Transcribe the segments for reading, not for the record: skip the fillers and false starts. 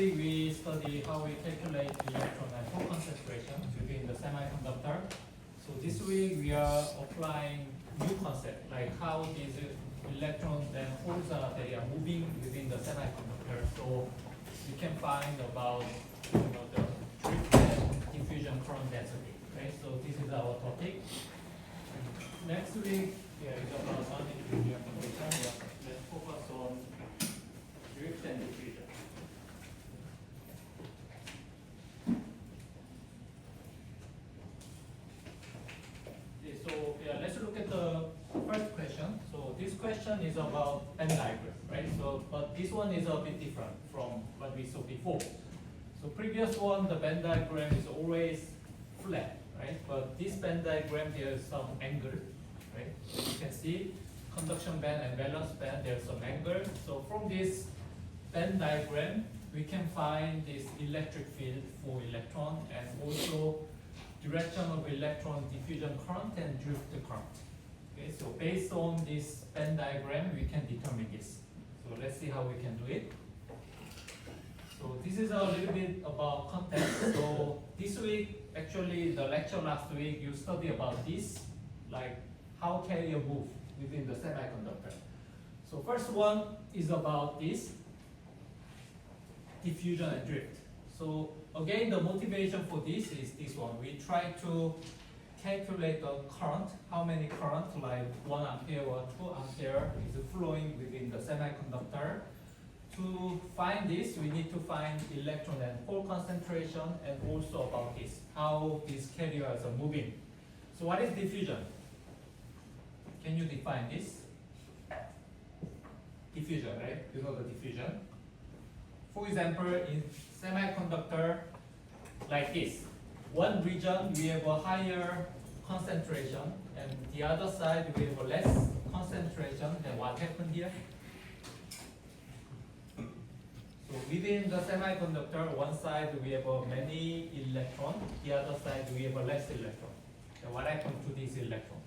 week we study how we calculate electron and hole concentration within the semiconductor. So this week we are applying new concept, like how these electrons and holes they are moving within the semiconductor. So you can find about the drift and diffusion current density. Okay, so this is our topic. Next week is about non-linear condition. Let's focus on drift and diffusion. Let's look at the first question. So this question is about Venn diagram, right? So, but this one is a bit different from what we saw before. So previous one, the Venn diagram is always flat, right? But this Venn diagram, there's some angle, right? So you can see conduction band and valence band, there's some angle. So from this Venn diagram, we can find this electric field for electron and also direction of electron diffusion current and drift current. Okay, so based on this Venn diagram, we can determine this. So let's see how we can do it. So this is a little bit about context. So this week, actually the lecture last week, you study about this, like how carrier move within the semiconductor. So first one is about this, diffusion and drift. So again, the motivation for this is this one. We try to calculate the current, how many current, like 1 ampere or 2 ampere is flowing within the semiconductor. To find this, we need to find electron and hole concentration and also about this, how these carriers are moving. So what is diffusion? Can you define this? Diffusion, right? You know the diffusion. For example, in semiconductor, like this. One region we have a higher concentration and the other side we have a less concentration. Then what happened here? So within the semiconductor, one side we have a many electron, the other side we have a less electron. Then what happened to these electrons?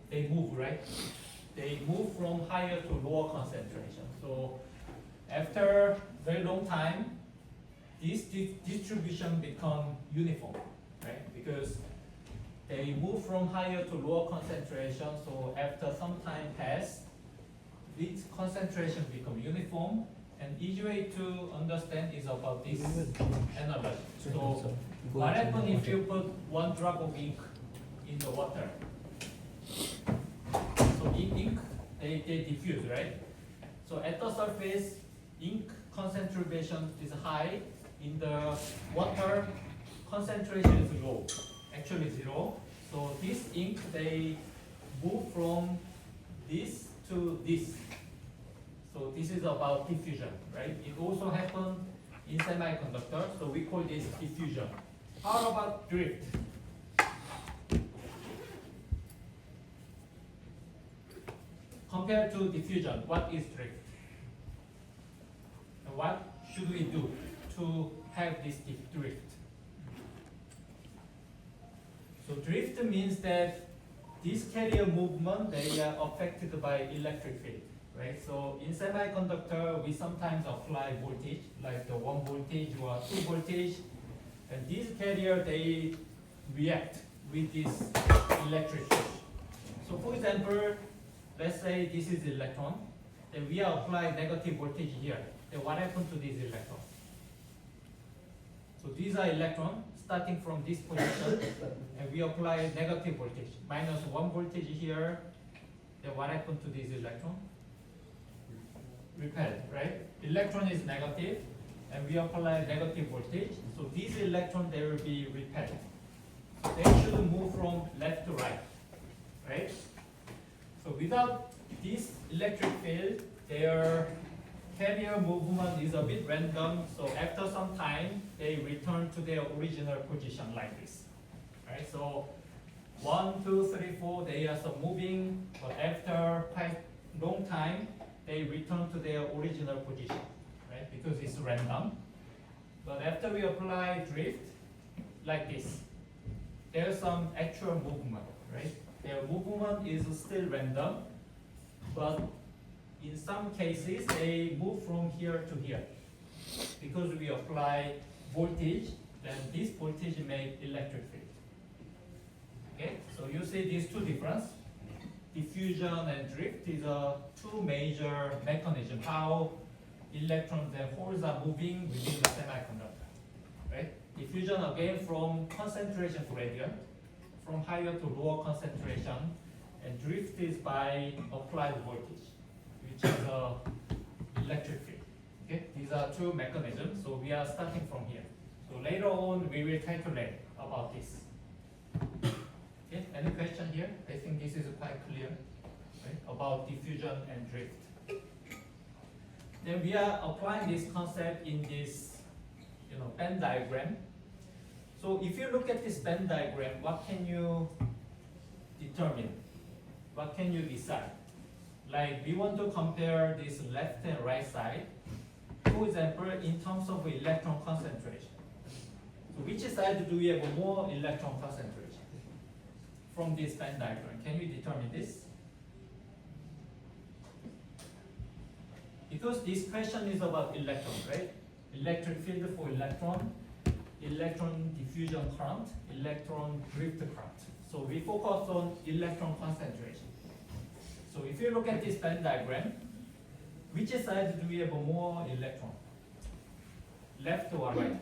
They move, right? They move from higher to lower concentration. So after very long time, this distribution become uniform, right? Because they move from higher to lower concentration. So after some time pass, this concentration become uniform. And easy way to understand is about this analogy. So what happens if you put one drop of ink in the water? So in ink, they diffuse, right? So at the surface, ink concentration is high. In the water, concentration is low, actually 0. So this ink, they move from this to this. So this is about diffusion, right? It also happens in semiconductor, so we call this diffusion. How about drift? Compared to diffusion, what is drift? And what should we do to have this drift? So drift means that this carrier movement, they are affected by electric field, right? So in semiconductor, we sometimes apply voltage, like the 1 voltage or 2 voltage, and these carrier, they react with this electric field. So for example, let's say this is electron, then we apply negative voltage here. Then what happens to these electrons? So these are electrons starting from this position, and we apply negative voltage, minus 1 voltage here. Then what happens to these electrons? Repelled, right? Electron is negative, and we apply negative voltage. So these electrons, they will be repelled. So they should move from left to right, right? So without this electric field, their carrier movement is a bit random. So after some time, they return to their original position like this. Right? So 1, 2, 3, 4, they are some moving, but after quite long time, they return to their original position, right? Because it's random. But after we apply drift, like this, there's some actual movement, right? Their movement is still random, but in some cases, they move from here to here. Because we apply voltage, then this voltage make electric field. Okay, so you see these two difference. Diffusion and drift is two major mechanisms how electrons and holes are moving within the semiconductor. Right? Diffusion again from concentration gradient, from higher to lower concentration, and drift is by applied voltage, which is electric field. Okay? These are two mechanisms, so we are starting from here. So later on we will calculate about this. Okay, any question here? I think this is quite clear, right? About diffusion and drift. Then we are applying this concept in this, Venn diagram. So if you look at this Venn diagram, what can you determine? What can you decide? Like we want to compare this left and right side, for example, in terms of electron concentration. So which side do we have more electron concentration? From this Venn diagram, can you determine this? Because this question is about electron, right? Electric field for electron, electron diffusion current, electron drift current. So we focus on electron concentration. So if you look at this Venn diagram, which side do we have more electron? Left or right?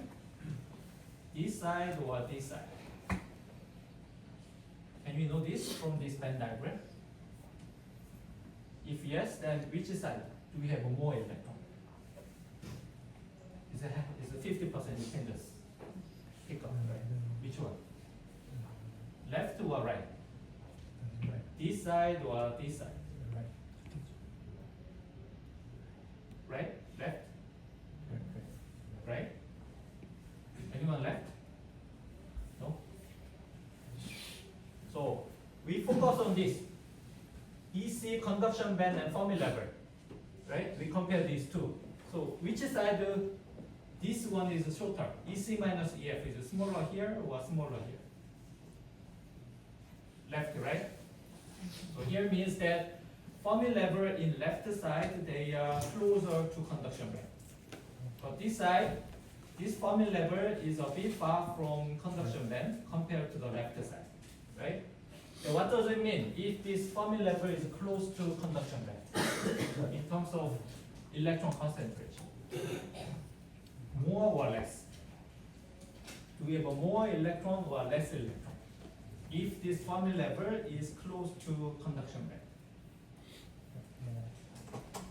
This side or this side? Can we know this from this Venn diagram? If yes, then which side do we have more electron? It's a 50%, you can just pick up, right? Which one? Left or right? This side or this side? Right? Left? Right? Anyone left? No? So we focus on this EC conduction band and Fermi level, right? We compare these two. So which side? This one is shorter. EC minus EF is smaller here or smaller here? Left, right? So here means that Fermi level in left side they are closer to conduction band. But this side, this Fermi level is a bit far from conduction band compared to the left side, right? So what does it mean if this Fermi level is close to conduction band in terms of electron concentration? More or less? Do we have a more electron or less electron? If this Fermi level is close to conduction band.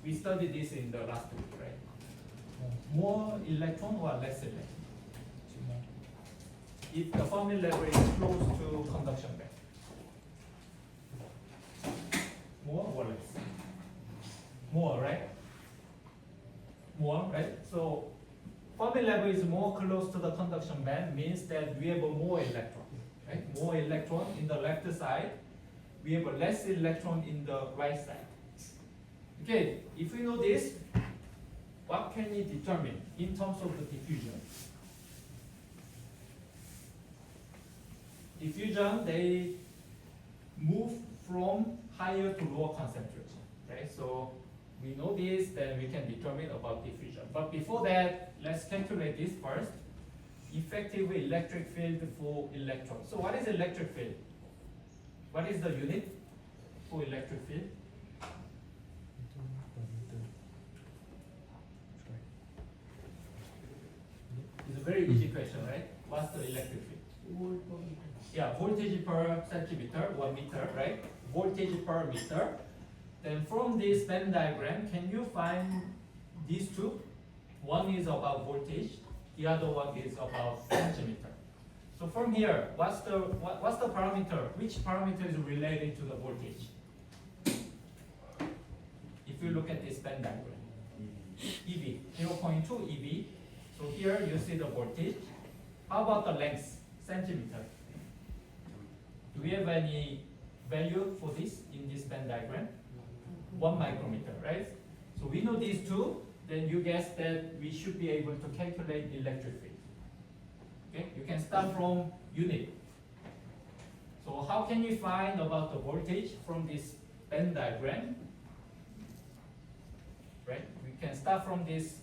We studied this in the last week, right? More electron or less electron? If the Fermi level is close to conduction band. More or less? More, right? More, right? So Fermi level is more close to the conduction band means that we have a more electron, right? More electron in the left side. We have a less electron in the right side. Okay, if we know this, what can we determine in terms of the diffusion? Diffusion, they move from higher to lower concentration, right? So we know this, then we can determine about diffusion. But before that, let's calculate this first. Effective electric field for electrons. So what is electric field? What is the unit for electric field? It's a very easy question, right? What's the electric field? Yeah, voltage per centimeter, 1 meter, right? Voltage per meter. Then from this Venn diagram, can you find these two? One is about voltage, the other one is about centimeter. So from here, what's the parameter? Which parameter is related to the voltage? If you look at this Venn diagram, EV, 0.2 EV. So here you see the voltage. How about the length, centimeter? Do we have any value for this in this Venn diagram? 1 micrometer, right? So we know these two, then you guess that we should be able to calculate electric field. Okay, you can start from unit. So how can we find about the voltage from this Venn diagram? right? We can start from this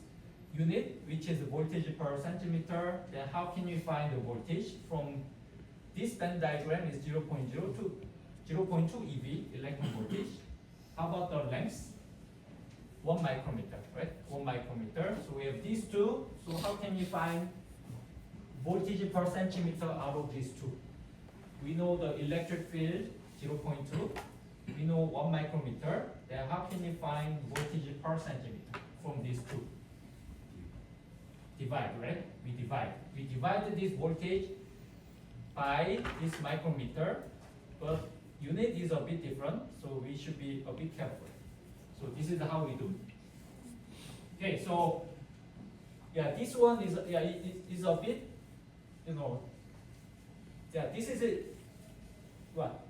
unit, which is voltage per centimeter. Then how can we find the voltage from this Venn diagram is 0.02 EV, electron voltage. How about the length? 1 micrometer, right? 1 micrometer. So we have these two. So how can you find voltage per centimeter out of these two? We know the electric field 0.2. We know 1 micrometer. Then how can you find voltage per centimeter from these two? Divide, right? We divide. We divide this voltage by this micrometer, but unit is a bit different, so we should be a bit careful. So this is how we do. Okay, so yeah, this one is it is a bit, this is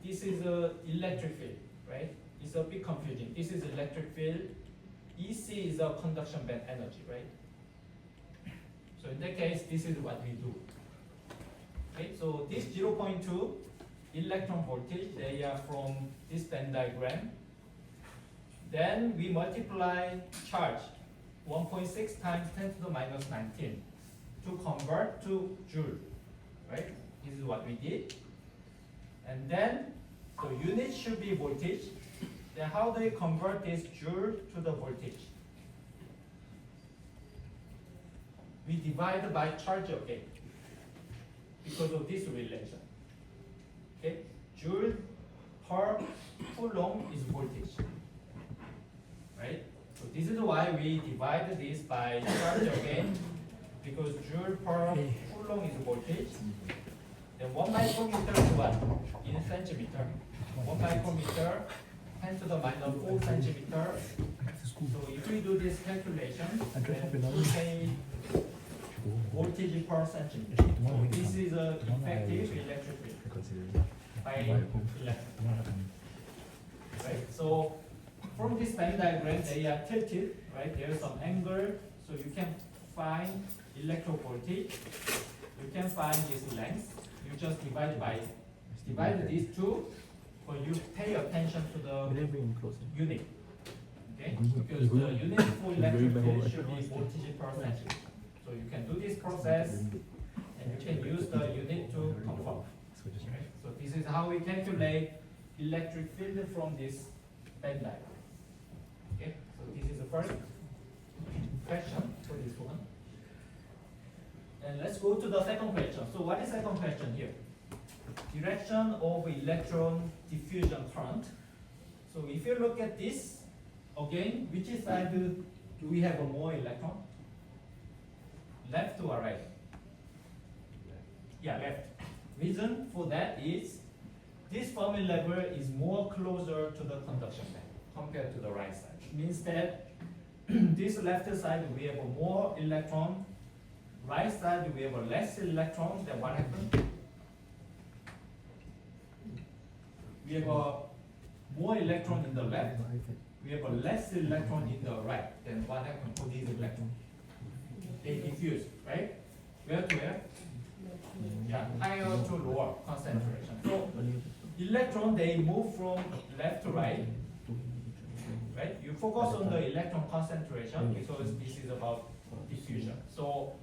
this is a electric field, right? It's a bit confusing. This is electric field. EC is a conduction band energy, right? So in that case, this is what we do. Okay, so this 0.2 electron voltage, they are from this Venn diagram. Then we multiply charge 1.6 times 10 to the minus 19 to convert to joule, right? This is what we did. And then the unit should be voltage. Then how do you convert this joule to the voltage? We divide by charge again because of this relation. Okay, joule per coulomb is voltage, right? So this is why we divide this by charge again, because joule per coulomb is voltage. Then 1 micrometer is what? In centimeter. 1 micrometer, 10 to the minus 4 centimeter. So if we do this calculation, then we say voltage per centimeter. So this is a effective electric field by electron. Right? So from this Venn diagram, they are tilted, right? There is some angle, so you can find electron voltage. You can find this length. You just divide these two, but you pay attention to the unit. Okay? Because the unit for electric field should be voltage per centimeter. So you can do this process, and you can use the unit to confirm. Right? So this is how we calculate electric field from this Venn diagram. Okay? So this is the first question for this one. And let's go to the second question. So what is second question here? Direction of electron diffusion current. So if you look at this, again, which side do we have a more electron? Left or right? Yeah, left. Reason for that is this Fermi level is more closer to the conduction band compared to the right side. It means that this left side we have a more electron, right side we have a less electron. Then what happens? We have a more electron in the left, we have a less electron in the right. Then what happens to these electrons? They diffuse, right? Where to where? Yeah, higher to lower concentration. So electron, they move from left to right, right? You focus on the electron concentration because this is about diffusion. So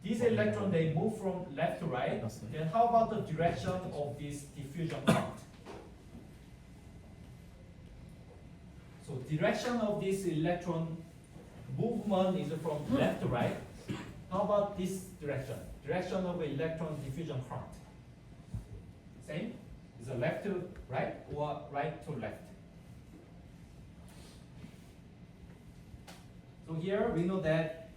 these electrons, they move from left to right. Then how about the direction of this diffusion current? So direction of this electron movement is from left to right. How about this direction? Direction of electron diffusion current. Same? Is it left to right or right to left? So here we know that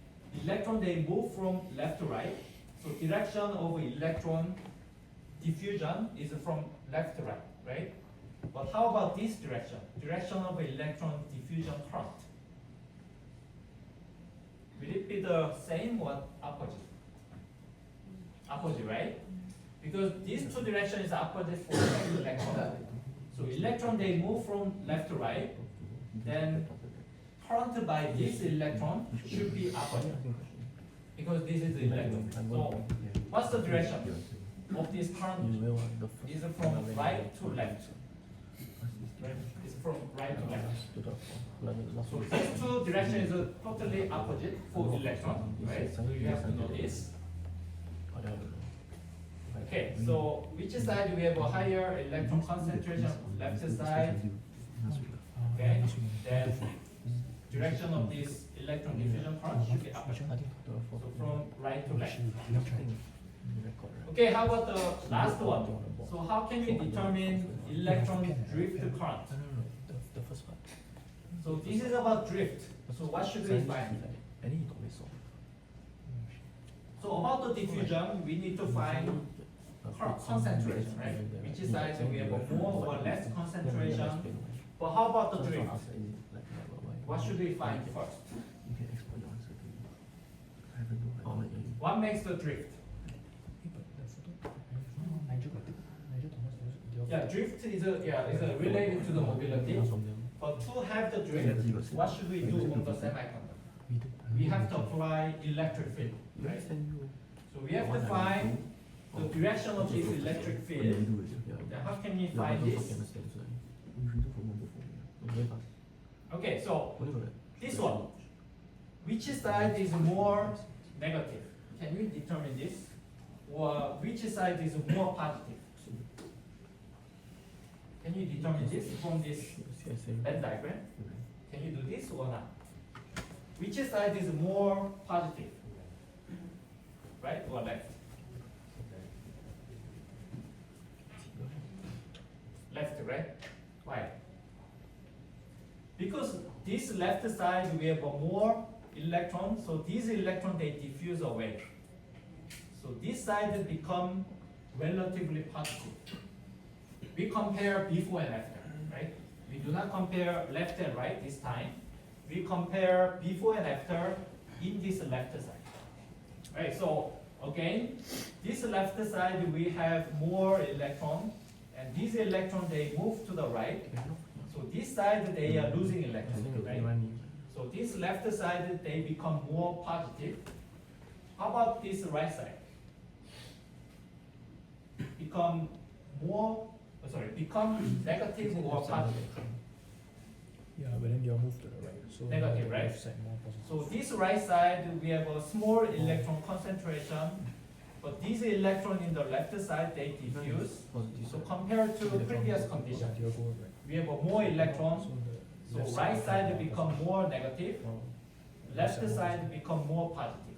electron, they move from left to right. So direction of electron diffusion is from left to right, right? But how about this direction? Direction of electron diffusion current. Will it be the same or opposite? Opposite, right? Because these two directions is opposite for the electron. So electron, they move from left to right. Then current by this electron should be opposite. Because this is the electron. So what's the direction of this current? Is from right to left. right? It's from right to left. So So these two directions is totally opposite for electron, right? So you have to know this. Okay, so which side we have a higher electron concentration? Left side. Okay, then direction of this electron diffusion current should be opposite. So from right to left. Okay, how about the last one? So how can we determine electron drift current? The first part. So this is about drift. So what should we find? So about the diffusion, we need to find concentration, right? Which side we have a more or less concentration. But how about the drift? What should we find first? What makes the drift? Yeah, drift is related to the mobility. But to have the drift, what should we do on the semiconductor? We have to apply electric field, right? So we have to find the direction of this electric field. Then how can we find this? Okay, so this one, which side is more negative? Can we determine this? Or which side is more positive? Can you determine this from this Venn diagram? Can you do this or not? Which side is more positive? Right or left? Left, right? Why? Because this left side we have a more electron, so these electrons they diffuse away. So this side become relatively positive. We compare before and after, right? We do not compare left and right this time. We compare before and after in this left side. Right, so again, this left side we have more electron, and these electrons they move to the right. So this side they are losing electrons, right? So this left side they become more positive. How about this right side? Become negative or positive? Yeah, but then you'll move to the right. So Negative, right? left side more positive. So this right side we have a small electron concentration, but these electrons in the left side they diffuse. So compared to previous condition, You'll go right. we have a more electron. So So the left right side more become positive. more negative, Oh, left side become more positive.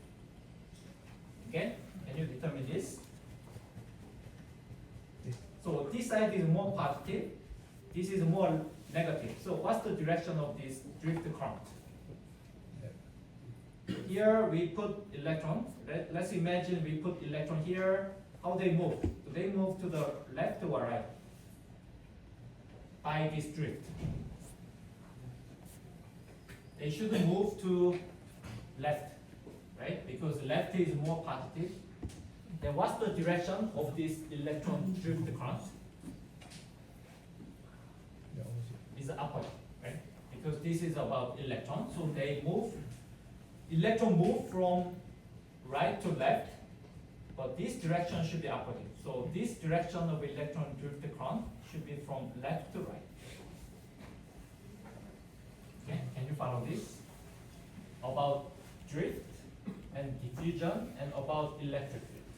Okay, can you determine this? So this side is more positive, this is more negative. So what's the direction of this drift current? Here we put electron. Let's imagine we put electron here. How they move? Do they move to the left or right? By this drift. They should move to left, right? Because left is more positive. Then what's the direction of this electron drift current? The opposite. Is upward, right? Because this is about electron, so they move. Electron move from right to left, but this direction should be opposite. So this direction of electron drift current should be from left to right. Okay, can you follow this? About drift and diffusion and about electric field.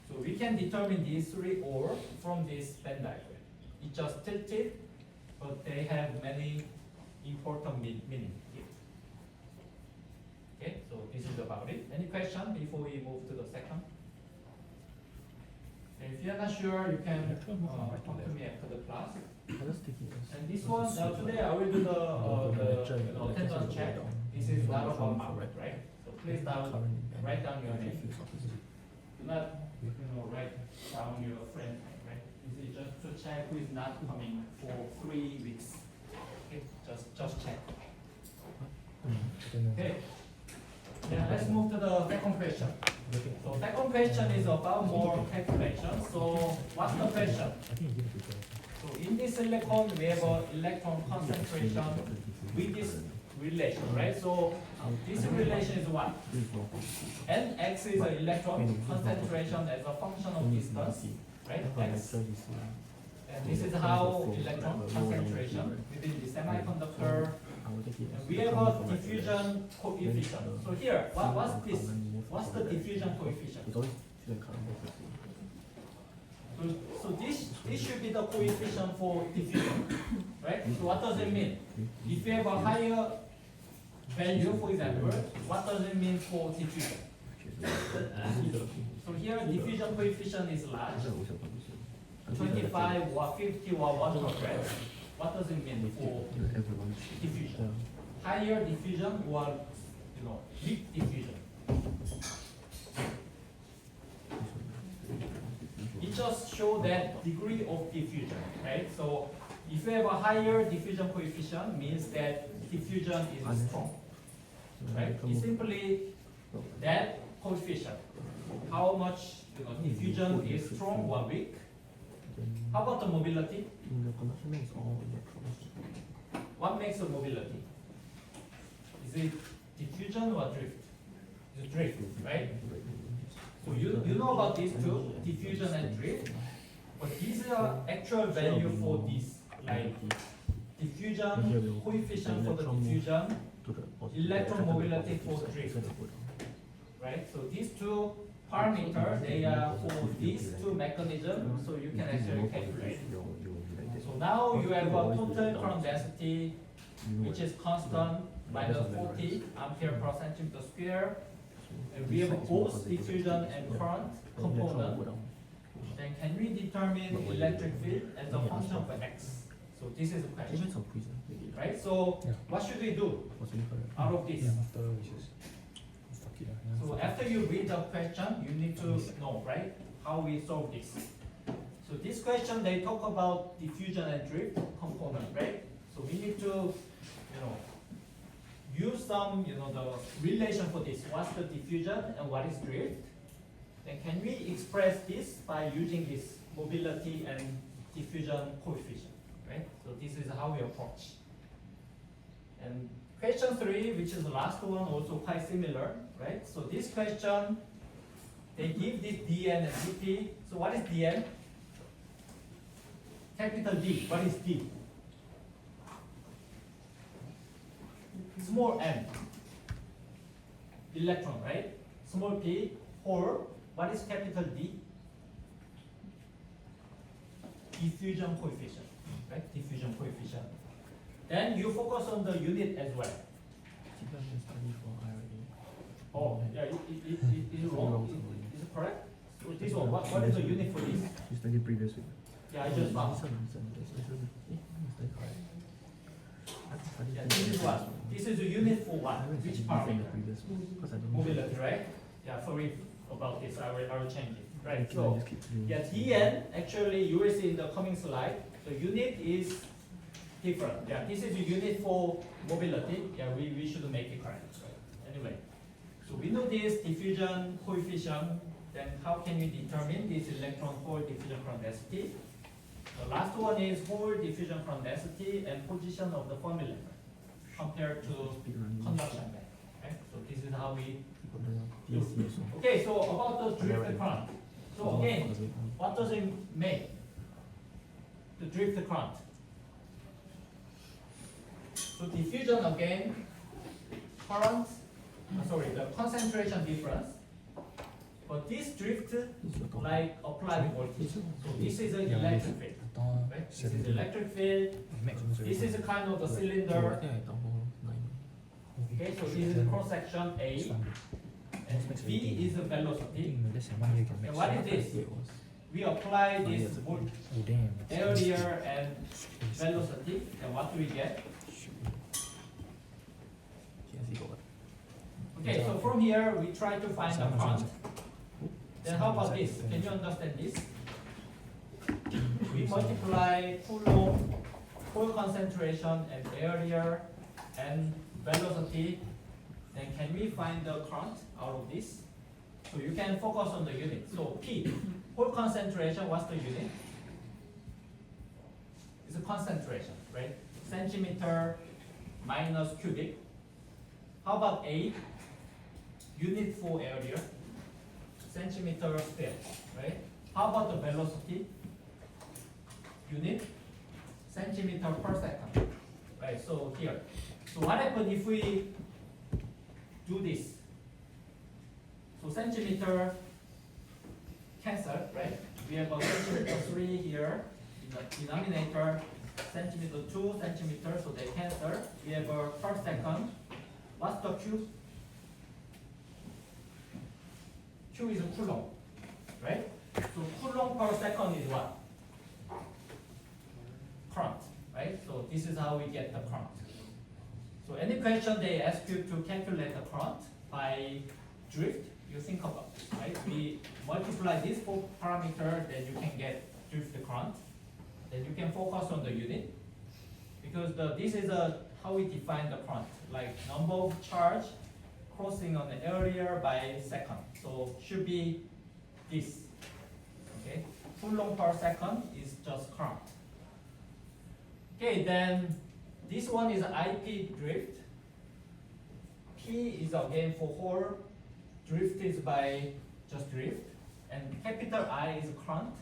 So we can determine these three or from this Venn diagram. It just tilted, but they have many important meaning here. Okay, so this is about it. Any question before we move to the second? And if you're not sure, you can talk to me after the class. And this one, today I will do the attendance check. This is not about mark, right? So please write down your name. Do not, write down your friend name, right? This is just to check who is not coming for 3 weeks. Okay, just check. Okay. Yeah, let's move to the second question. So second question is about more calculation. So what's the question? So in this silicon, we have an electron concentration with this relation, right? So this relation is what? Nx is an electron concentration as a function of distance, right? X. And this is how electron concentration within the semiconductor. And we have a diffusion coefficient. So here, what's this? What's the diffusion coefficient? So this should be the coefficient for diffusion, right? So what does it mean? If you have a higher value, for example, what does it mean for diffusion? So here diffusion coefficient is large, 25 or 50 or 100. What does it mean for diffusion? Higher diffusion or weak diffusion? It just shows that degree of diffusion, right? So if you have a higher diffusion coefficient, means that diffusion is strong, right? It's simply that coefficient. How much diffusion is strong or weak? How about the mobility? What makes a mobility? Is it diffusion or drift? It's drift, right? So you know about these two, diffusion and drift, but these are actual value for this, like diffusion coefficient for the diffusion, electron mobility for drift, right? So these two parameters, they are for these two mechanisms, so you can actually calculate. So now you have a total current density, which is constant, minus 40 ampere per centimeter square. And we have both diffusion and current component. Then can we determine electric field as a function of x? So this is a question, right? So what should we do out of this? So after you read the question, you need to know, right, how we solve this. So this question, they talk about diffusion and drift component, right? So we need to, use some, the relation for this. What's the diffusion and what is drift? Then can we express this by using this mobility and diffusion coefficient, right? So this is how we approach. And question 3, which is the last one, also quite similar, right? So this question, they give this dn and dp. So what is dn? Capital D. What is D? Small m, electron, right? Small p, hole. What is capital D? Diffusion coefficient, right? Diffusion coefficient. Then you focus on the unit as well. Oh, yeah, is it wrong? Is it correct? So this one, what is the unit for this? You studied previously. Yeah, I just found. Yeah, this is what? This is a unit for what? Which parameter? Mobility, right? Yeah, sorry about this. I will change it. Right. So, yeah, Dn actually you will see in the coming slide. The unit is different. Yeah, this is a unit for mobility. Yeah, we should make it correct. Anyway, so we know this diffusion coefficient. Then how can we determine this electron hole diffusion current density? The last one is hole diffusion current density and position of the Fermi compared to conduction band. Okay, so this is how we do. Okay, so about the drift current. So again, what does it make? The drift current. So diffusion again, current. The concentration difference. But this drift like applied voltage. So this is an electric field. Right? This is electric field. This is a kind of the cylinder. Okay, so this is the cross section A. And V is the velocity. And what is this? We apply this area and velocity. And what do we get? Okay, so from here we try to find the current. Then how about this? Can you understand this? We multiply Coulomb, hole concentration and area and velocity. Then can we find the current out of this? So you can focus on the unit. So P, hole concentration, what's the unit? It's a concentration, right? Centimeter minus cubic. How about A? Unit for area, centimeter square, right? How about the velocity? unit centimeter per second. Right, so here. So what happens if we do this? So centimeter cancel, right? We have a centimeter 3 here in the denominator, centimeter 2, centimeter, so they cancel. We have a per second. What's the Q? Q is a coulomb, right? So coulomb per second is what? Current, right? So this is how we get the current. So any question they ask you to calculate the current by drift, you think about it, right? We multiply these 4 parameters, then you can get drift current. Then you can focus on the unit, because this is how we define the current, like number of charge crossing on the area by second. So should be this. Okay, coulomb per second is just current. Okay, then this one is IP drift. P is again for whole. Drift is by just drift, and capital I is current.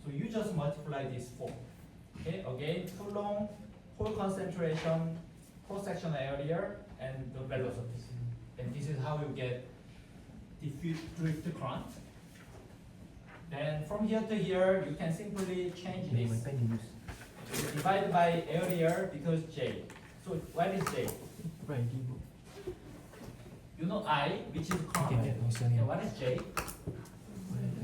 So you just multiply these 4. Okay, again coulomb, whole concentration, cross-sectional area, and the velocity. And this is how you get diffuse drift current. Then from here to here, you can simply change this. So divide by area because J. So what is J? You know I, which is current. And what is J?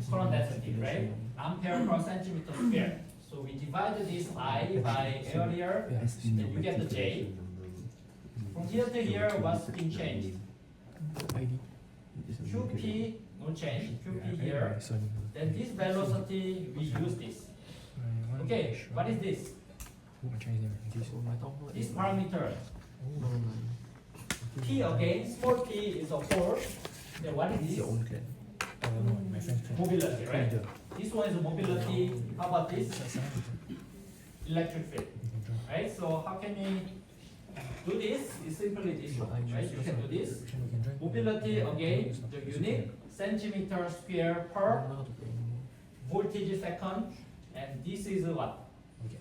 Current density, right? Ampere per centimeter square. So we divide this I by area, then you get the J. From here to here, what's been changed? QP, no change. QP here. Then this velocity, we use this. Okay, what is this? This parameter. P again, small p is a force. Then what is this? Mobility, right? This one is mobility. How about this? Electric field. Right? So how can we do this? It's simply this one, right? You can do this. Mobility again, the unit centimeter square per voltage second, and this is what?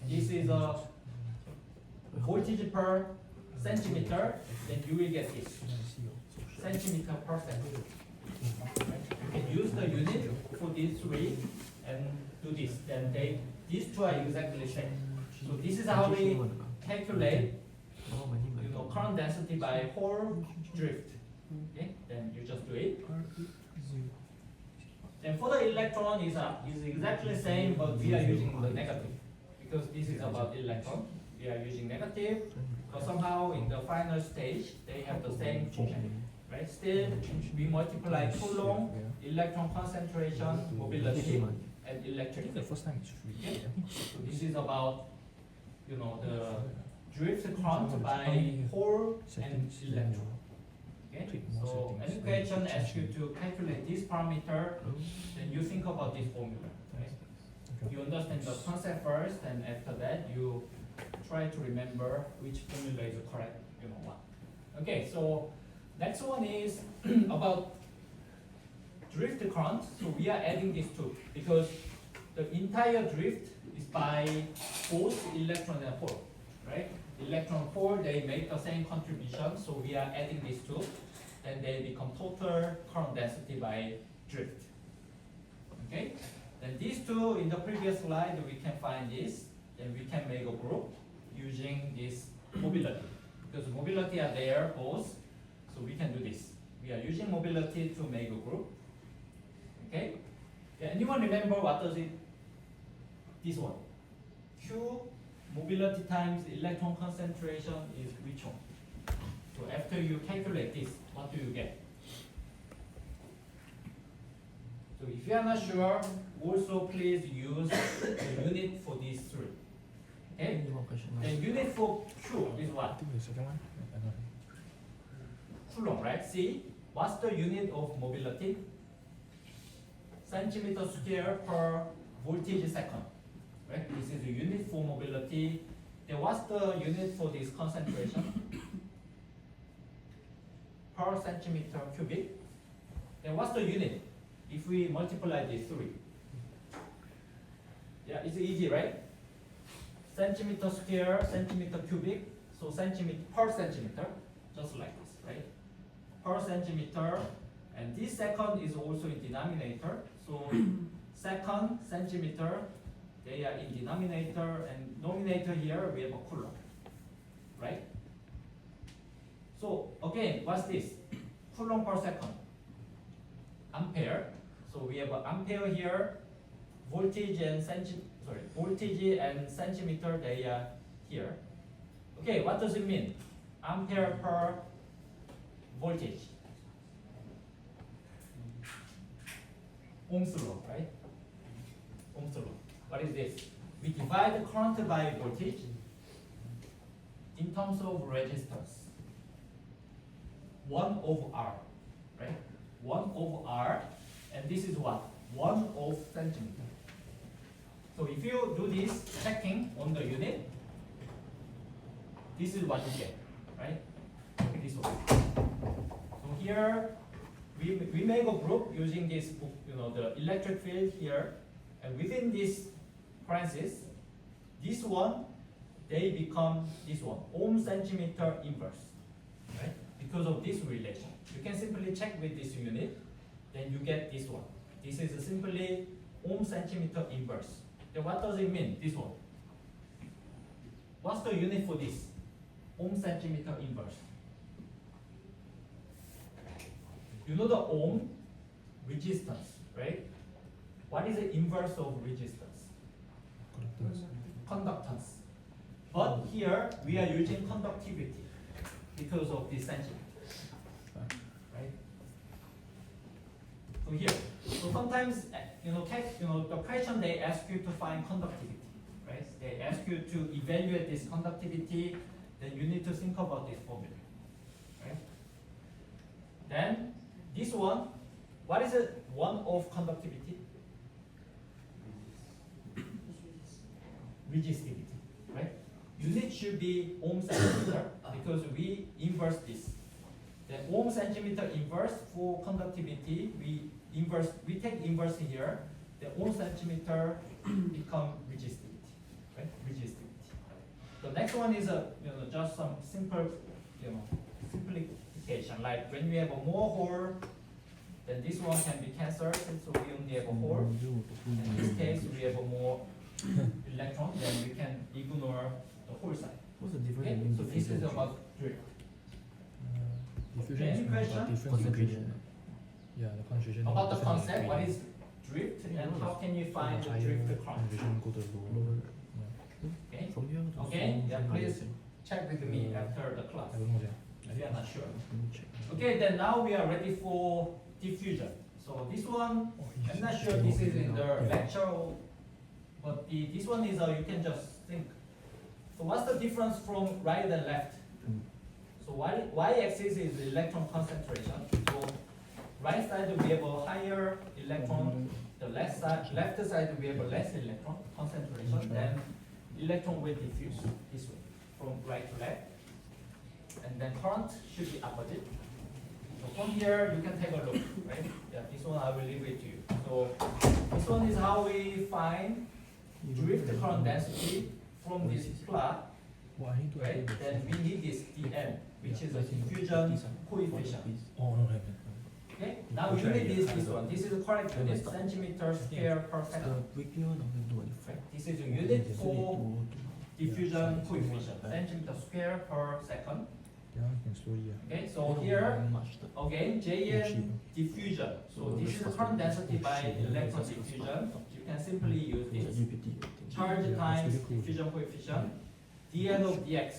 This is a voltage per centimeter. Then you will get this centimeter per second. You can use the unit for these 3 and do this. Then these 2 are exactly the same. So this is how we calculate, current density by whole drift. Okay, then you just do it. Then for the electron is exactly the same, but we are using the negative because this is about electron. We are using negative, but somehow in the final stage they have the same function. Right? Still, we multiply coulomb, electron concentration, mobility, and electric field. Okay? So this is about the drift current by whole and electron. Okay? So any question asks you to calculate this parameter, then you think about this formula. Right? You understand the concept first, and after that you try to remember which formula is correct. What. Okay, so next one is about drift current. So we are adding these 2 because the entire drift is by both electron and hole, right? Electron hole, they make the same contribution, so we are adding these 2, then they become total current density by drift. Okay? Then these 2 in the previous slide we can find this, then we can make a group using this mobility. Because mobility are there both, so we can do this. We are using mobility to make a group. Okay? Yeah, anyone remember what does it? This one. Q mobility times electron concentration is which one? So after you calculate this, what do you get? So if you are not sure, also please use the unit for these 3. Okay? The unit for Q is what? Coulomb, right? See, what's the unit of mobility? Centimeter square per voltage second. Right? This is the unit for mobility. Then what's the unit for this concentration? Per centimeter cubic. Then what's the unit if we multiply these 3? Yeah, it's easy, right? centimeter square, centimeter cubic, so centimeter per centimeter, just like this, right? Per centimeter, and this second is also in denominator, so second centimeter, they are in denominator, and nominator here we have a coulomb, right? So again, what's this? Coulomb per second, ampere. So we have an ampere here, voltage and voltage and centimeter, they are here. Okay, what does it mean? Ampere per voltage. Ohm's law, right? Ohm's law. What is this? We divide the current by voltage in terms of resistance. 1 over R, right? 1 over R, and this is what? 1 of centimeter. So if you do this checking on the unit, this is what you get, right? This one. So here we make a group using this, the electric field here, and within this parenthesis, this one, they become this one, ohm centimeter inverse, right? Because of this relation. You can simply check with this unit, then you get this one. This is simply ohm centimeter inverse. Then what does it mean, this one? What's the unit for this? Ohm centimeter inverse. You know the ohm resistance, right? What is the inverse of resistance? Conductance. But here we are using conductivity because of this centimeter, right? So here, so sometimes the question they ask you to find conductivity, right? They ask you to evaluate this conductivity, then you need to think about this formula, right? Then this one, what is it? 1 of conductivity? Resistivity, right? Unit should be ohm centimeter because we inverse this. The ohm centimeter inverse for conductivity, we take inverse here. The ohm centimeter become resistivity, right? Resistivity. The next one is just some simple, simplification. Like when we have a more hole, then this one can be cancelled, so we only have a hole. In this case, we have a more electron, then we can ignore the whole side. What's the difference? Okay, between so this is about drift. diffusion Any is question? about difference in gradient. Yeah, the concentration. About the difference in concept, what gradient. is drift and how can you From find the the higher drift current? concentration go to the lower. Yeah. Okay, From here to Okay, yeah, from please higher. check with me after the class I don't know. if you are not sure. Let me check. Okay, then now we are ready for diffusion. So this one, I'm not sure this is in the lecture, but this one is you can just think. So what's the difference from right and left? So y-axis is electron concentration. So right side we have a higher electron, the left side we have a less electron concentration. Then electron will diffuse this way from right to left, and then current should be opposite. So from here you can take a look, right? Yeah, this one I will leave it to you. So this one is how we find drift current density from this plot, right? Then we need this dn, which is a diffusion coefficient. Oh, no, happen. Okay, now unit is this one. This is the correct unit, centimeter square per second. Right? This is a unit for diffusion coefficient, centimeter square per second. Okay, so here again Jn diffusion. So this is the current density by electron diffusion. You can simply use this charge times diffusion coefficient, dn of dx.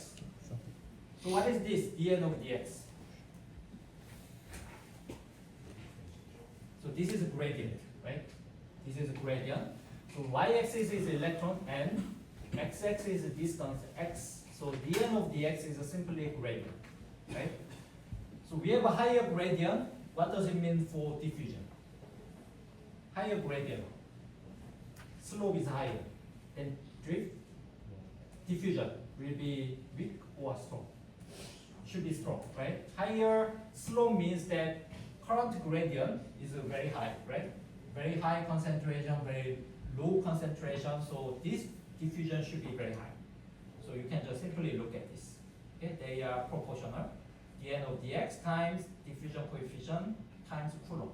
So what is this dn of dx? So this is a gradient, right? This is a gradient. So y-axis is electron n, x-axis is distance x. So dn of dx is simply a gradient, right? So we have a higher gradient. What does it mean for diffusion? Higher gradient. Slope is higher. Then drift, diffusion will be weak or strong. Should be strong, right? Higher slope means that current gradient is very high, right? Very high concentration, very low concentration. So this diffusion should be very high. So you can just simply look at this. Okay, they are proportional. dn of dx times diffusion coefficient times Coulomb.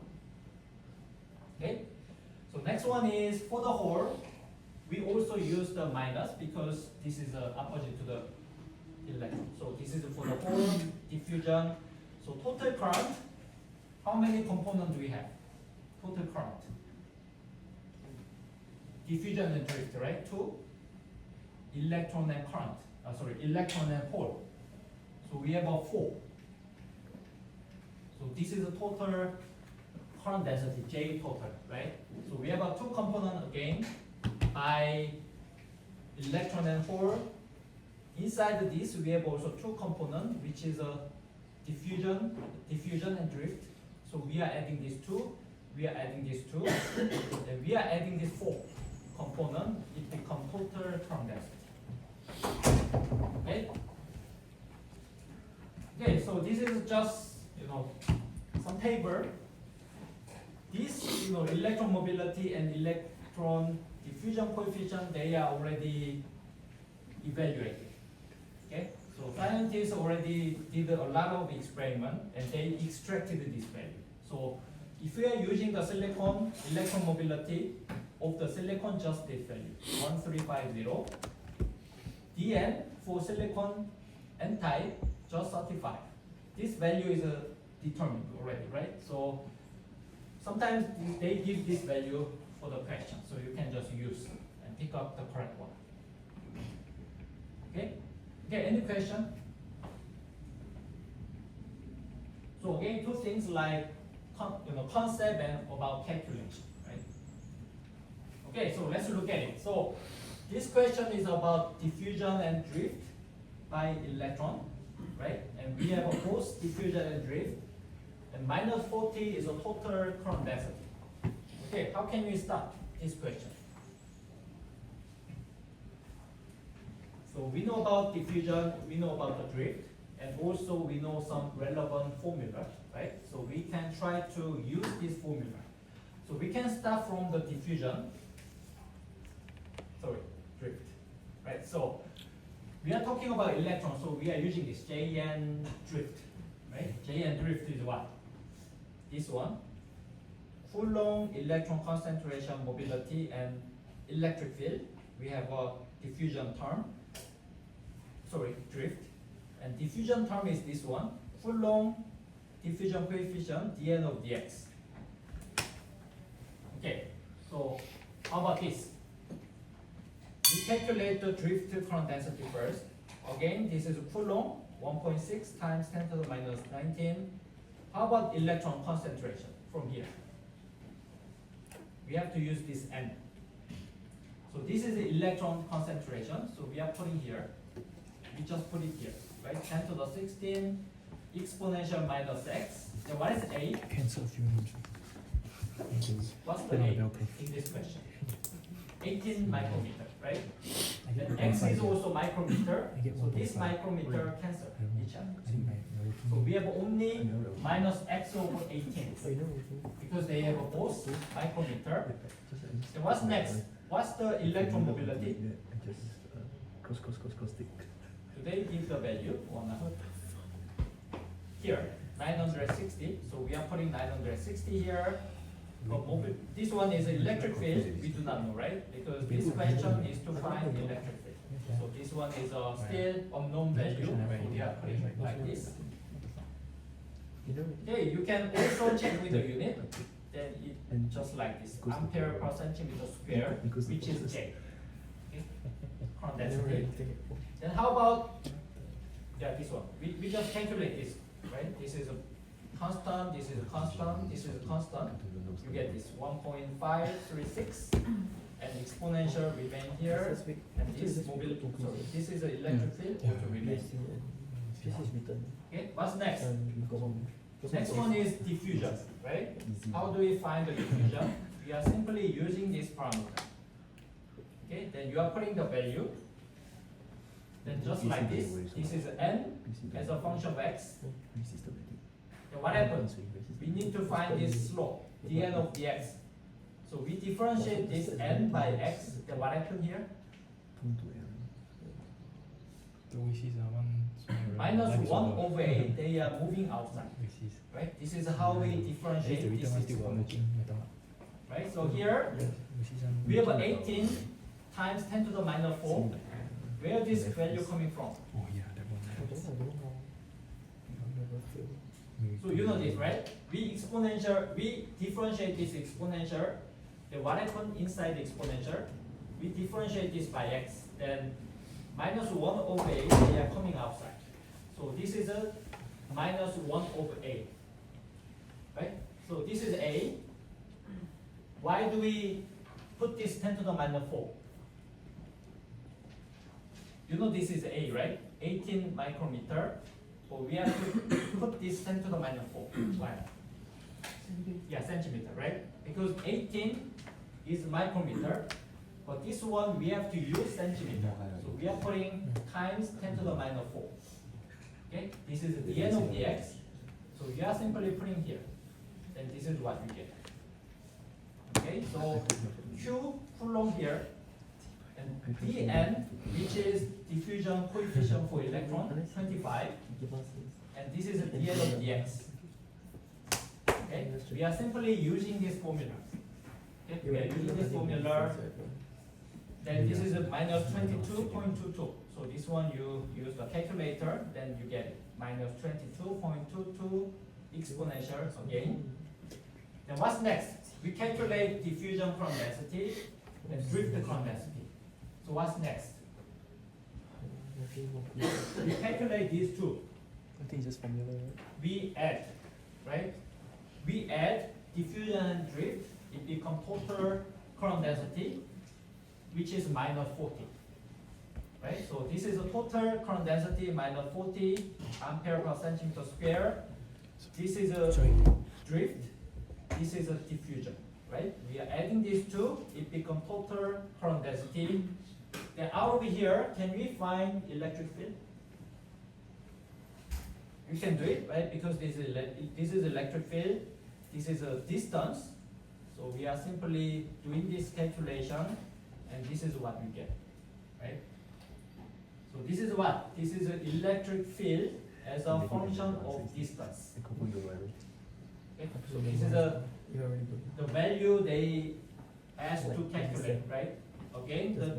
Okay, so next one is for the hole. We also use the minus because this is opposite to the electron. So this is for the hole diffusion. So total current. How many components do we have? Total current. Diffusion and drift, right? 2. Electron and current. Electron and hole. So we have a 4. So this is the total current density, J total, right? So we have a 2 component again by electron and hole. Inside this we have also 2 components, which is a diffusion and drift. So we are adding these 2, we are adding these 2, and we are adding this 4 component. It becomes total current density. Okay. Okay. So this is just some table. This electron mobility and electron diffusion coefficient, they are already evaluated. Okay. So scientists already did a lot of experiment and they extracted this value. So if we are using the silicon electron mobility of the silicon, just this value 1350. Dn for silicon N type just 35. This value is determined already, right? So sometimes they give this value for the question, so you can just use and pick up the correct one. Okay. Okay. Any question? So again, 2 things like concept and about calculation, right? Okay, so let's look at it. So this question is about diffusion and drift by electron, right? And we have both diffusion and drift, and minus 40 is a total current density. Okay, how can we start this question? So we know about diffusion, we know about the drift, and also we know some relevant formula, right? So we can try to use this formula. So we can start from the drift, right? So we are talking about electrons, so we are using this Jn drift, right? Jn drift is what? This one. Coulomb electron concentration, mobility, and electric field. We have a diffusion term, drift. And diffusion term is this one, Coulomb diffusion coefficient, dn of dx. Okay, so how about this? We calculate the drift current density first. Again, this is Coulomb, 1.6 times 10 to the minus 19. How about electron concentration from here? We have to use this n. So this is the electron concentration, so we are putting here. We just put it here, right? 10 to the 16 exponential minus x. Then what is A? Cancel a few names. What's the A in this question? 18 micrometer, right? Then x is also micrometer, so this micrometer cancel each other. So we have only minus x over 18 because they have both micrometer. Then what's next? What's the electron mobility? Do they give the value or not? Here, 960. So we are putting 960 here. This one is electric field. We do not know, right? Because this question is to find electric field. So this one is still unknown value. So we are putting it like this. Okay, you can also check with the unit. Then it just like this, ampere per centimeter square, which is J. Okay? Current density. Then how about this one? We just calculate this, right? This is a constant, this is a constant, this is a constant. You get this 1.536, and exponential remain here, and this mobility. Sorry, this is the electric field also remains. Okay, what's next? Next one is diffusion, right? How do we find the diffusion? We are simply using this parameter. Okay, then you are putting the value. Then just like this is n as a function of x. Then what happens? We need to find this slope, dn of dx. So we differentiate this n by x. Then what happened here? the wishes are one Minus 1 over a, they are moving outside. Wishes. Right? This is how we differentiate this exponential. Right? So here we have 18 times 10 to the minus 4. Where is this value coming from? Oh yeah, that one. So you know this, right? We differentiate this exponential. Then what happens inside the exponential? We differentiate this by x. Then minus 1 over a, they are coming outside. So this is a minus 1 over a. Right? So this is a. Why do we put this 10 to the minus 4? You know this is a, right? 18 micrometer. So we have to put this 10 to the minus 4. Why? Yeah, centimeter, right? Because 18 is micrometer, but this one we have to use centimeter. So we are putting times 10 to the minus 4. Okay? This is the end of the x. So you are simply putting here. Then this is what you get. Okay? So Q Coulomb here, and Dn, which is diffusion coefficient for electron, 25. And this is the end of dx. Okay? We are simply using this formula. Okay? We are using this formula. Then this is a minus 22.22. So this one you use the calculator, then you get minus 22.22 exponential again. Then what's next? We calculate diffusion current density and drift current density. So what's next? We calculate these two. I think it's just formula, right? We add, right? We add diffusion and drift. It becomes total current density, which is minus 40. Right? So this is a total current density minus 40 ampere per centimeter square. This is a drift. This is a diffusion. Right? We are adding these two. It becomes total current density. Then out of here, can we find electric field? We can do it, right? Because this is electric field. This is a distance. So we are simply doing this calculation, and this is what we get, right? So this is what? This is an electric field as a function of distance. Okay? So this is the value they asked to calculate, right? Again, the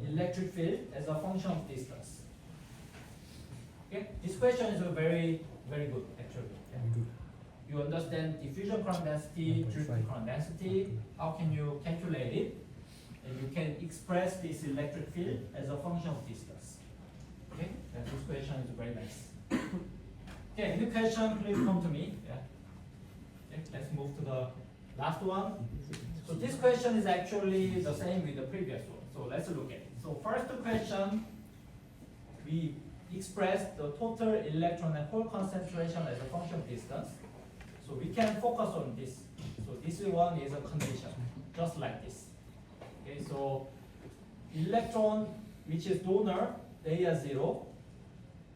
electric field as a function of distance. Okay, this question is a very good actually. Yeah. You understand diffusion current density, drift current density. How can you calculate it? And you can express this electric field as a function of distance. Okay, and this question is very nice. Okay, any question? Please come to me. Yeah. Okay, let's move to the last one. So this question is actually the same with the previous one. So let's look at it. So first question, we express the total electron and hole concentration as a function of distance. So we can focus on this. So this one is a condition, just like this. Okay, so electron, which is donor, they are 0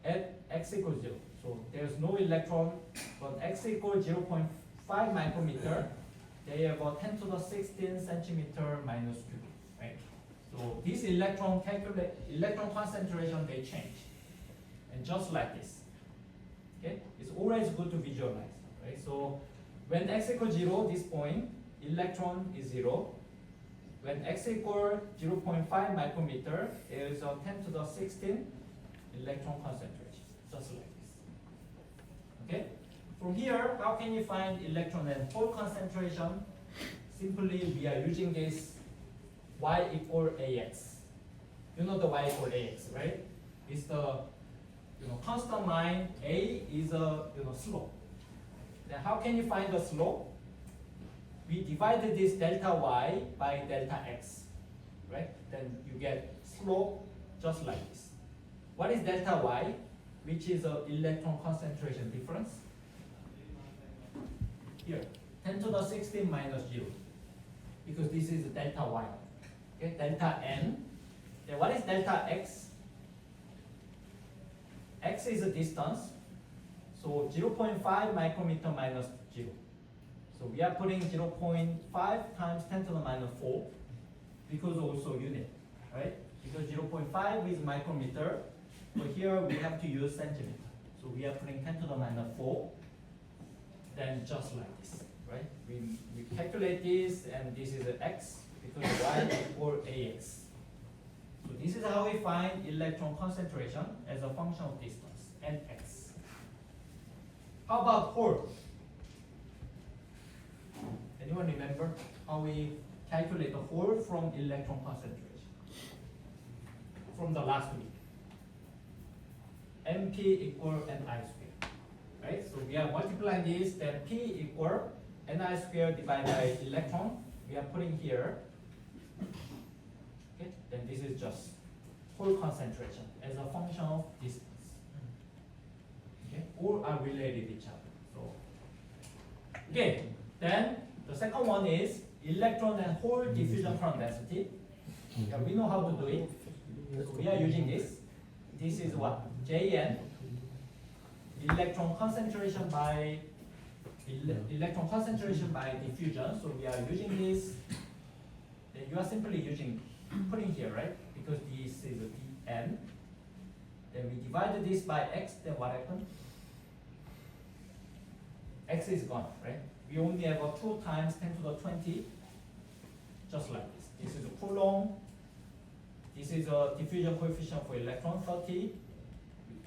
at x equals 0. So there's no electron, but x equals 0.5 micrometer. They have a 10 to the 16 centimeter minus 2, right? So this electron concentration, they change. And just like this, okay? It's always good to visualize, right? So when x equals 0, this point, electron is 0. When x equals 0.5 micrometer, there is a 10 to the 16 electron concentration, just like this. Okay? From here, how can you find electron and hole concentration? Simply, we are using this y equal ax. You know the y equal ax, right? It's the constant line. A is a slope. Then how can you find the slope? We divided this delta y by delta x, right? Then you get slope just like this. What is delta y? Which is the electron concentration difference. Here, 10 to the 16 minus 0, because this is delta y. Okay, delta n. Then what is delta x? X is a distance, so 0.5 micrometer minus 0. So we are putting 0.5 times 10 to the minus 4, because also unit, right? because 0.5 is micrometer. So here we have to use centimeter. So we are putting 10 to the minus 4. Then just like this, right? We calculate this, and this is x because y equal ax. So this is how we find electron concentration as a function of distance, nx. How about hole? Anyone remember how we calculate the hole from electron concentration? From the last week. mp equal ni squared, right? So we are multiplying this, then p equal ni squared divided by electron. We are putting here. Okay, then this is just hole concentration as a function of distance. Okay, all are related to each other. So, okay, then the second one is electron and hole diffusion current density. Yeah, we know how to do it. So we are using this. This is what? Jn, electron concentration by diffusion. So we are using this. Then you are simply putting here, right? Because this is a dn. Then we divided this by x. Then what happened? X is gone, right? We only have a 2 times 10 to the 20, just like this. This is a Coulomb. This is a diffusion coefficient for electron 30,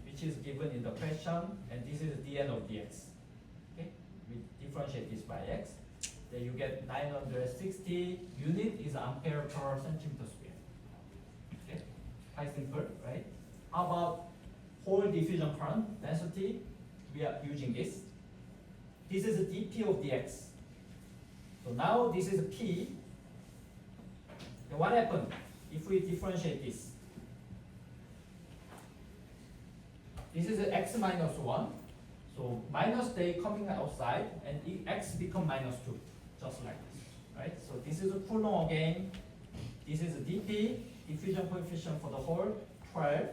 which is given in the question, and this is dn of dx. Okay, we differentiate this by x. Then you get 960 unit is ampere per centimeter square. Okay, quite simple, right? How about hole diffusion current density? We are using this. This is dp of dx. So now this is p. Then what happened if we differentiate this? This is x minus 1. So minus they coming outside, and x become minus 2, just like this, right? So this is a Coulomb again. This is a dp, diffusion coefficient for the whole 12,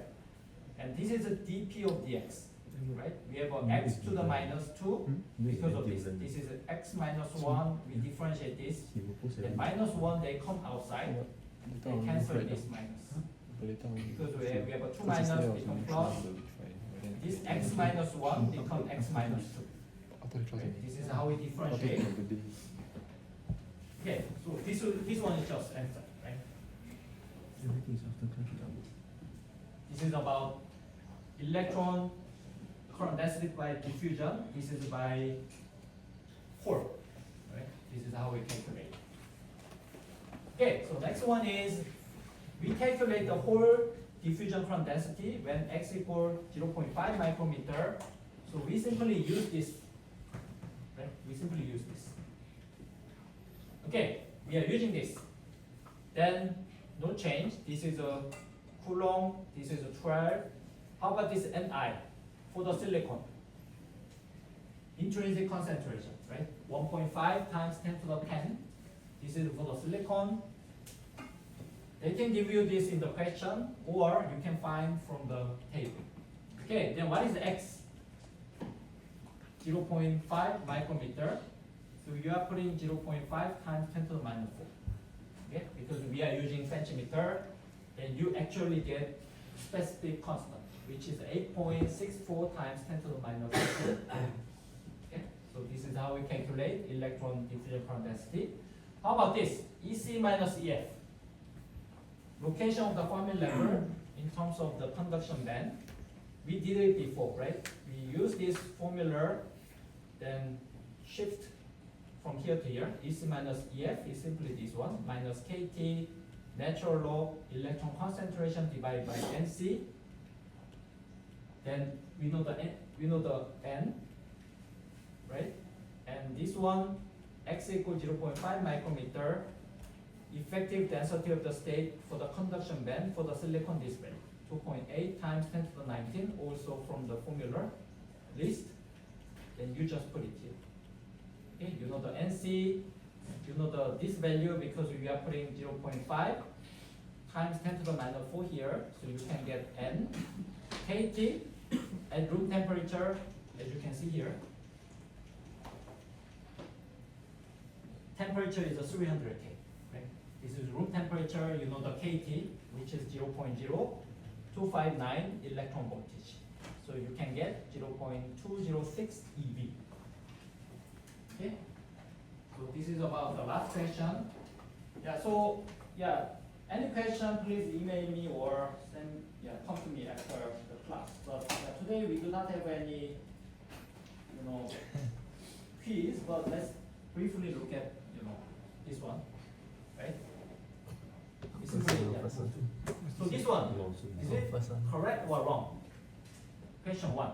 and this is a dp of dx, right? We have a x to the minus 2 because of this. This is a x minus 1. We differentiate this. Then minus 1 they come outside. They cancel this minus. Because we have a 2 minus become plus. This x minus 1 become x minus 2. Okay, this is how we differentiate. Okay, so this one is just answer, right? This is about electron current density by diffusion. This is by hole, right? This is how we calculate. Okay, so next one is we calculate the whole diffusion current density when x equal 0.5 micrometer. So we simply use this, right? We simply use this. Okay, we are using this. Then no change. This is a Coulomb. This is a 12. How about this Ni for the silicon? Intrinsic concentration, right? 1.5 times 10 to the 10. This is for the silicon. They can give you this in the question, or you can find from the table. Okay, then what is x? 0.5 micrometer. So you are putting 0.5 times 10 to the minus 4. Okay, because we are using centimeter, then you actually get specific constant, which is 8.64 times 10 to the minus 4. Okay, so this is how we calculate electron diffusion current density. How about this? EC minus EF. Location of the Fermi level in terms of the conduction band. We did it before, right? We use this formula, then shift from here to here. EC minus EF is simply this one, minus KT natural log electron concentration divided by NC. Then we know the N, right? And this one, x equals 0.5 micrometer. Effective density of the state for the conduction band for the silicon display, 2.8 times 10 to the 19, also from the formula list. Then you just put it here. Okay, you know the NC, you know this value because we are putting 0.5 times 10 to the minus 4 here, so you can get N. KT at room temperature, as you can see here. Temperature is a 300 K. This is room temperature, you know the KT, which is 0.0259 electron voltage. So you can get 0.206 EV. Okay? So this is about the last question. Yeah, so yeah, any question, please email me or send, come to me after the class. But today we do not have any, quiz, but let's briefly look at, this one, right? This is so this one, is it correct or wrong? Question 1.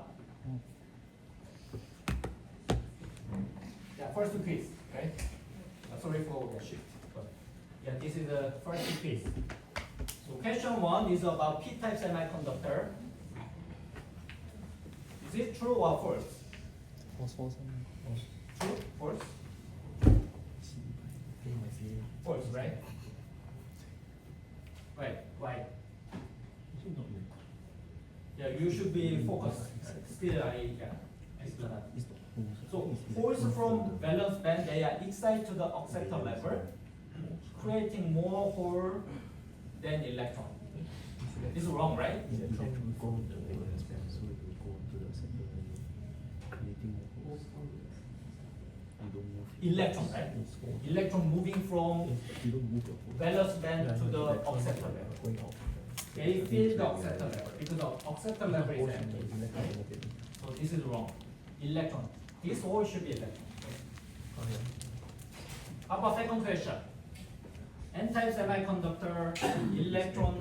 Yeah, first quiz, right? Sorry for the shift, but yeah, this is the first quiz. So question 1 is about P-type semiconductor. Is it true or false? True? False? False, right? Right, why? Yeah, you should be focused. Still, I still not. So, holes from valence band, they are excited to the acceptor level, creating more hole than electron. This is wrong, right? Electron, right? Electron moving from valence band to the acceptor level. They fill the acceptor level because the acceptor level is empty. Right? So this is wrong. Electron. This hole should be electron. Okay. How about second question? N-type semiconductor, electron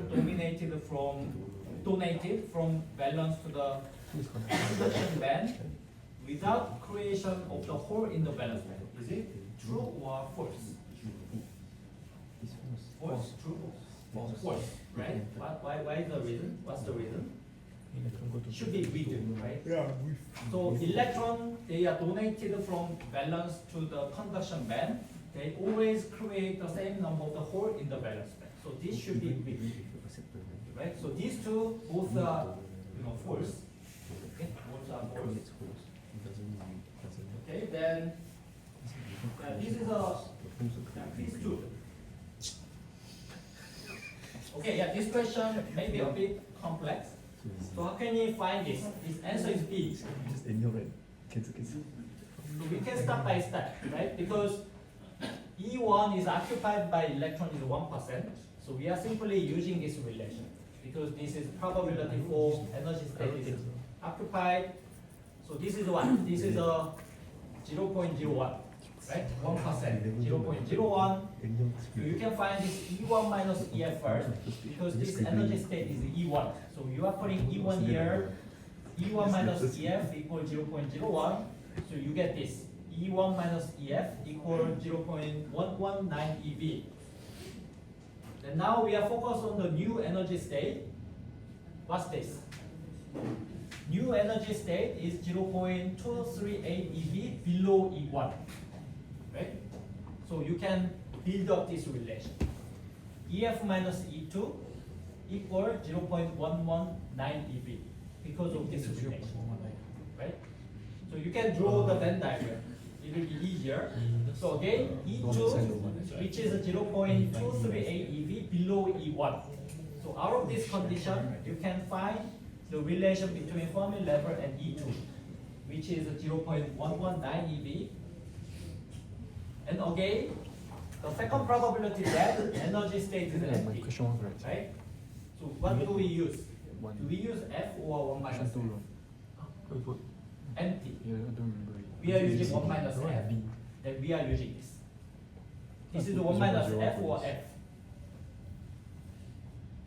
donated from valence to the conduction band without creation of the hole in the valence band. Is it true or false? False. True. False. Right? Why is the reason? What's the reason? Should be with, right? Yeah. So electron, they are donated from valence to the conduction band. They always create the same number of the hole in the valence band. So this should be with, right? So these two both are, false. Okay, both are false. Okay, then this is a quiz 2. Okay, yeah, this question may be a bit complex. So how can you find this? This answer is B. So we can step by step, right? Because E1 is occupied by electron is 1%. So we are simply using this relation because this is probability for energy state is occupied. So this is what? This is a 0.01, right? 1%, 0.01. So you can find this E1 minus EF first because this energy state is E1. So you are putting E1 here, E1 minus EF equals 0.01. So you get this. E1 minus EF equals 0.119 EV. Then now we are focused on the new energy state. What's this? New energy state is 0.238 EV below E1. Right? So you can build up this relation. EF minus E2 equals 0.119 EV because of this relation. Right? So you can draw the Venn diagram. It will be easier. So again, E2, which is 0.238 EV below E1. So out of this condition, you can find the relation between Fermi level and E2, which is 0.119 EV. And again, the second probability that energy state is empty. Right? So what do we use? Do we use F or 1 minus F? Empty. We are using 1 minus F. Then we are using this. This is 1 minus F or F.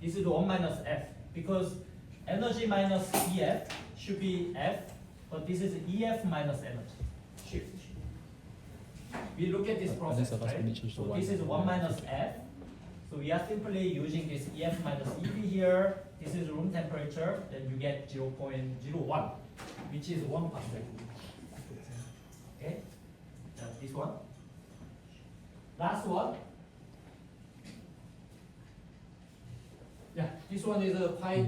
This is 1 minus F because energy minus EF should be F, but this is EF minus energy. Shift. We look at this process, right? So this is 1 minus F. So we are simply using this EF minus EV here. This is room temperature. Then you get 0.01, which is 1%. Okay, this one. Last one. Yeah, this one is quite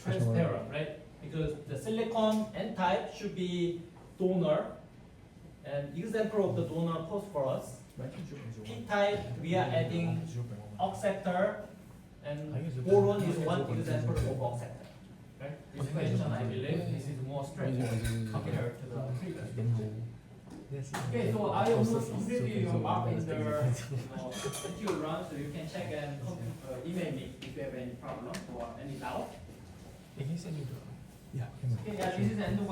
transparent, right? Because the silicon N-type should be donor, and example of the donor phosphorus P-type, we are adding octet and boron is one example of octet. Right? This question, I believe, this is more straightforward compared to the previous one. Okay, so I almost completed your mark in the actual run, so you can check and email me if you have any problem or any doubt. Can you send me the? Yeah. Okay, yeah, this is the end of our